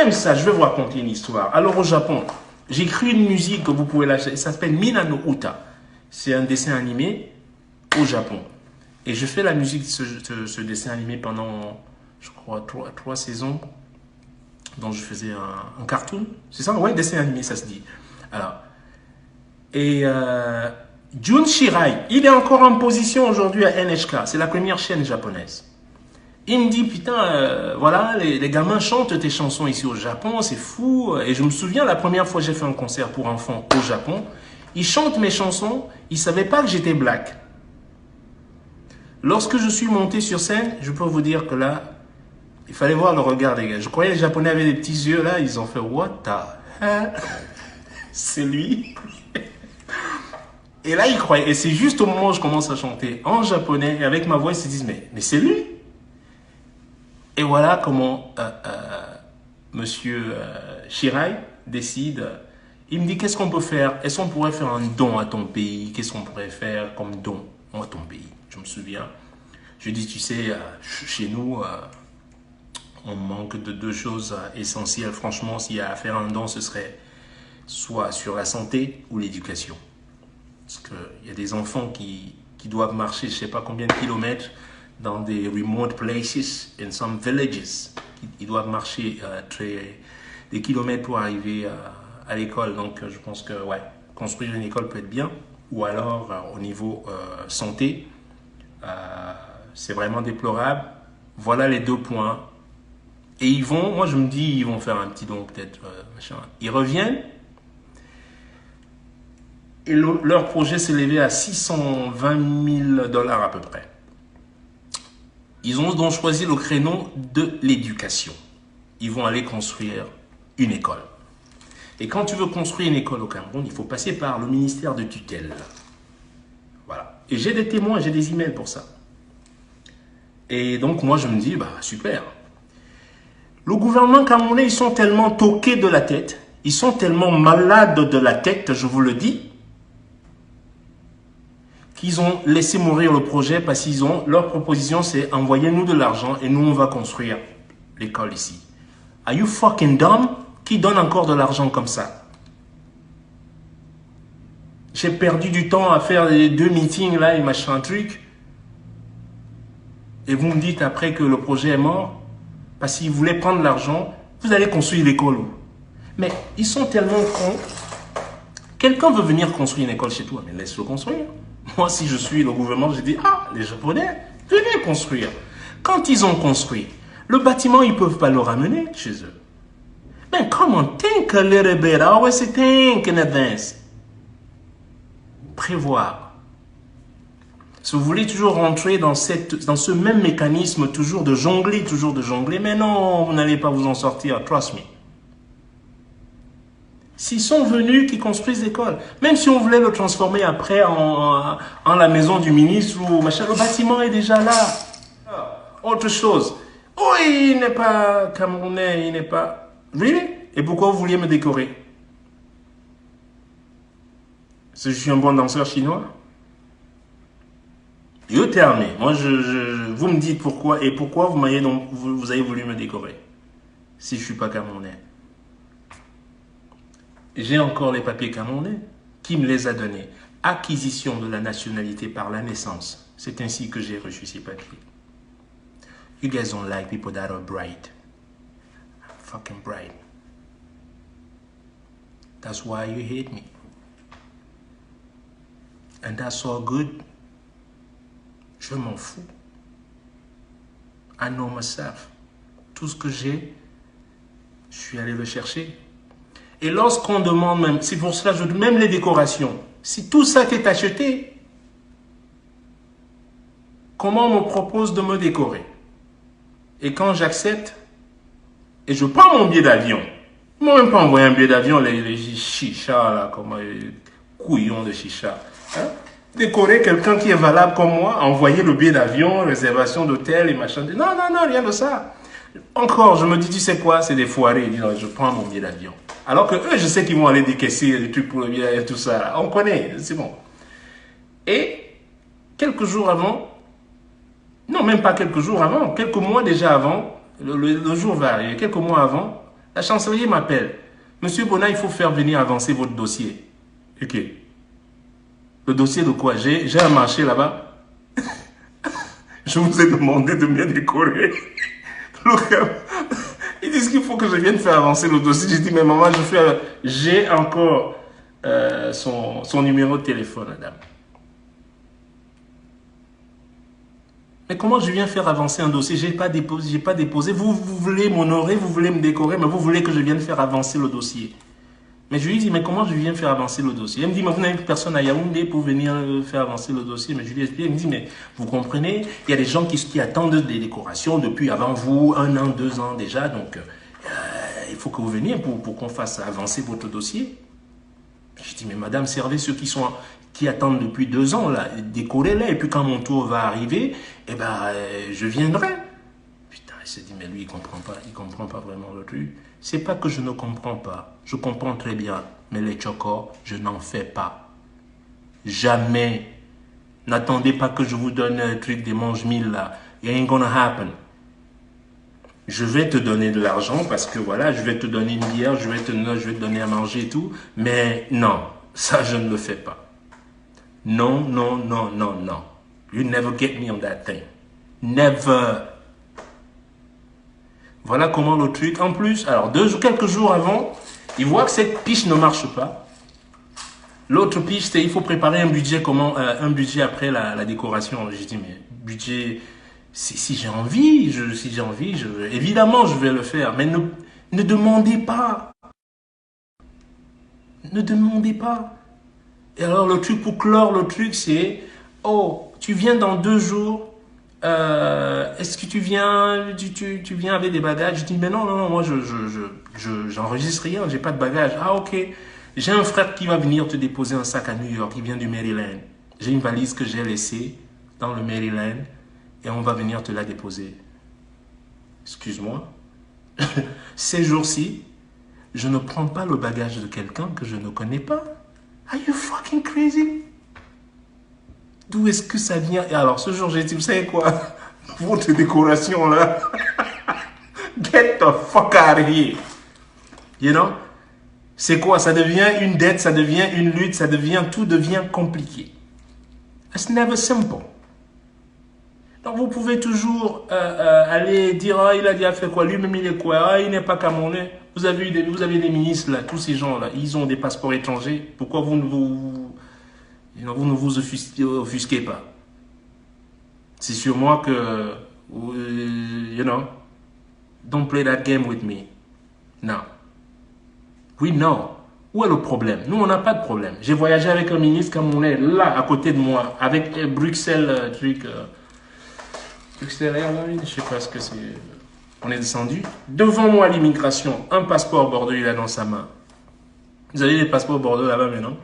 j'aime ça, je vais vous raconter une histoire. Alors au Japon, j'ai écrit une musique que vous pouvez l'acheter, ça s'appelle Minano Uta. C'est un dessin animé au Japon. Et je fais la musique de ce dessin animé pendant, je crois, trois saisons. Donc je faisais un cartoon, c'est ça? Ouais, dessin animé, ça se dit. Alors, et Jun Shirai, il est encore en position aujourd'hui à NHK, c'est la première chaîne japonaise. Il me dit, putain, voilà, les gamins chantent tes chansons ici au Japon, c'est fou. Et je me souviens, la première fois que j'ai fait un concert pour enfants au Japon, ils chantent mes chansons, ils ne savaient pas que j'étais black. Lorsque je suis monté sur scène, je peux vous dire que là, il fallait voir le regard des gars. Je croyais que les Japonais avaient des petits yeux là, ils ont fait, what the hell? C'est lui. Et là, ils croyaient. Et c'est juste au moment où je commence à chanter en japonais, et avec ma voix, ils se disent, mais c'est lui. Et voilà comment Monsieur Shirai décide. Il me dit, qu'est-ce qu'on peut faire? Est-ce qu'on pourrait faire un don à ton pays? Qu'est-ce qu'on pourrait faire comme don à ton pays? Je me souviens. Je dis, tu sais, chez nous, on manque de deux choses essentielles. Franchement, s'il y a à faire un don, ce serait soit sur la santé ou l'éducation. Parce qu'il y a des enfants qui doivent marcher je ne sais pas combien de kilomètres dans des remote places, in some villages. Ils doivent marcher des kilomètres pour arriver à l'école. Donc je pense que ouais, construire une école peut être bien. Ou alors au niveau santé, c'est vraiment déplorable. Voilà les deux points. Et ils vont, moi je me dis, ils vont faire un petit don peut-être, machin. Ils reviennent. Et leur projet s'est élevé à 620 000 $ à peu près. Ils ont donc choisi le créneau de l'éducation. Ils vont aller construire une école. Et quand tu veux construire une école au Cameroun, il faut passer par le ministère de tutelle. Voilà. Et j'ai des témoins, j'ai des emails pour ça. Et donc moi je me dis, bah super. Le gouvernement camerounais, ils sont tellement toqués de la tête, ils sont tellement malades de la tête, je vous le dis, qu'ils ont laissé mourir le projet parce qu'ils ont, leur proposition c'est envoyez-nous de l'argent et nous on va construire l'école ici. Are you fucking dumb? Qui donne encore de l'argent comme ça? J'ai perdu du temps à faire les 2 meetings là et machin truc. Et vous me dites après que le projet est mort parce qu'ils voulaient prendre l'argent, vous allez construire l'école où? Mais ils sont tellement cons. Quelqu'un veut venir construire une école chez toi, mais laisse-le construire. Moi, si je suis le gouvernement, je dis, ah, les Japonais, venez construire. Quand ils ont construit, le bâtiment, ils ne peuvent pas le ramener chez eux. Mais come on, think a little bit. I always say think in advance. Prévoir. Si vous voulez toujours rentrer dans ce même mécanisme, toujours de jongler, mais non, vous n'allez pas vous en sortir, trust me. S'ils sont venus, qu'ils construisent l'école. Même si on voulait le transformer après en la maison du ministre ou machin, le bâtiment est déjà là. Autre chose. Oh, il n'est pas camerounais, il n'est pas... Really? Et pourquoi vous vouliez me décorer? Parce que je suis un bon danseur chinois? You tell me. Moi, vous me dites pourquoi et pourquoi vous avez voulu me décorer si je ne suis pas camerounais. J'ai encore les papiers camerounais. Qui me les a donnés? Acquisition de la nationalité par la naissance. C'est ainsi que j'ai reçu ces papiers. You guys don't like people that are bright. I'm fucking bright. That's why you hate me. And that's all good. Je m'en fous. I know myself. Tout ce que j'ai, je suis allé le chercher. Et lorsqu'on demande même, c'est pour cela que je dis même les décorations, si tout ça t'est acheté, comment on me propose de me décorer? Et quand j'accepte, et je prends mon billet d'avion, ils ne m'ont même pas envoyé un billet d'avion, les chichas, là, comme les couillons de chicha. Hein? Décorer quelqu'un qui est valable comme moi, envoyer le billet d'avion, réservation d'hôtel et machin. Non, rien de ça. Encore, je me dis, tu sais quoi, c'est des foirés. Ils disent, je prends mon billet d'avion. Alors que eux, je sais qu'ils vont aller décaisser des trucs pour le billet et tout ça. On connaît, c'est bon. Et quelques jours avant, non, même pas quelques jours avant, quelques mois déjà avant, le jour va arriver, quelques mois avant, La chancelier m'appelle. Monsieur Bona, il faut faire venir avancer votre dossier. Ok. Le dossier de quoi? J'ai un marché là-bas. Je vous ai demandé de bien décorer. Ils disent qu'il faut que je vienne faire avancer le dossier. J'ai dit, mais maman, j'ai encore son numéro de téléphone, madame. Mais comment je viens faire avancer un dossier? J'ai pas déposé. Vous voulez m'honorer, vous voulez me décorer, mais vous voulez que je vienne faire avancer le dossier. Mais je lui dis, mais comment je viens faire avancer le dossier? Elle me dit, mais vous n'avez personne à Yaoundé pour venir faire avancer le dossier. Mais je lui explique, elle me dit, mais vous comprenez, il y a des gens qui attendent des décorations depuis avant vous, 1 an, 2 ans déjà, donc il faut que vous veniez pour qu'on fasse avancer votre dossier. Je dis, mais madame, servez ceux qui attendent depuis 2 ans, là, décorez-les, et puis quand mon tour va arriver, eh ben, je viendrai. Putain, il s'est dit, mais lui, il comprend pas vraiment le truc. C'est pas que je ne comprends pas, je comprends très bien, mais les chokos, je n'en fais pas. Jamais. N'attendez pas que je vous donne un truc des mange-mille là. It ain't gonna happen. Je vais te donner de l'argent parce que voilà, je vais te donner une bière, je vais te donner à manger et tout, mais non, ça je ne le fais pas. Non, non, non, non, non. You never get me on that thing. Never. Voilà comment le truc. En plus, alors quelques jours avant, il voit que cette piche ne marche pas. L'autre piche, c'est il faut préparer un budget après la décoration. J'ai dit, mais budget, si j'ai envie, évidemment je vais le faire. Mais ne demandez pas. Ne demandez pas. Et alors le truc pour clore le truc, c'est, oh, tu viens dans 2 jours. Est-ce que tu viens avec des bagages? Je dis, mais non, non, non, moi, j'enregistre rien, j'ai pas de bagages. Ah, ok. J'ai un frère qui va venir te déposer un sac à New York, il vient du Maryland. J'ai une valise que j'ai laissée dans le Maryland et on va venir te la déposer. Excuse-moi. Ces jours-ci, je ne prends pas le bagage de quelqu'un que je ne connais pas. Are you fucking crazy? D'où est-ce que ça vient? Et alors, ce jour, j'ai dit, vous savez quoi? Votre décoration, là, get the fuck out of here. You know? C'est quoi? Ça devient une dette, ça devient une lutte, tout devient compliqué. It's never simple. Donc, vous pouvez toujours aller dire, ah, il a déjà fait quoi? Lui-même, il est quoi? Ah, il n'est pas camerounais. Vous avez des ministres, là, tous ces gens-là, ils ont des passeports étrangers. Pourquoi vous ne vous offusquez pas? C'est sur moi que, don't play that game with me. Non. Oui, non. Où est le problème? Nous, on n'a pas de problème. J'ai voyagé avec un ministre camerounais, là, à côté de moi, avec Bruxelles, Bruxelles Airlines, je sais pas ce que c'est. On est descendu. Devant moi, l'immigration, un passeport bordeaux, il a dans sa main. Vous avez des passeports bordeaux là-bas maintenant?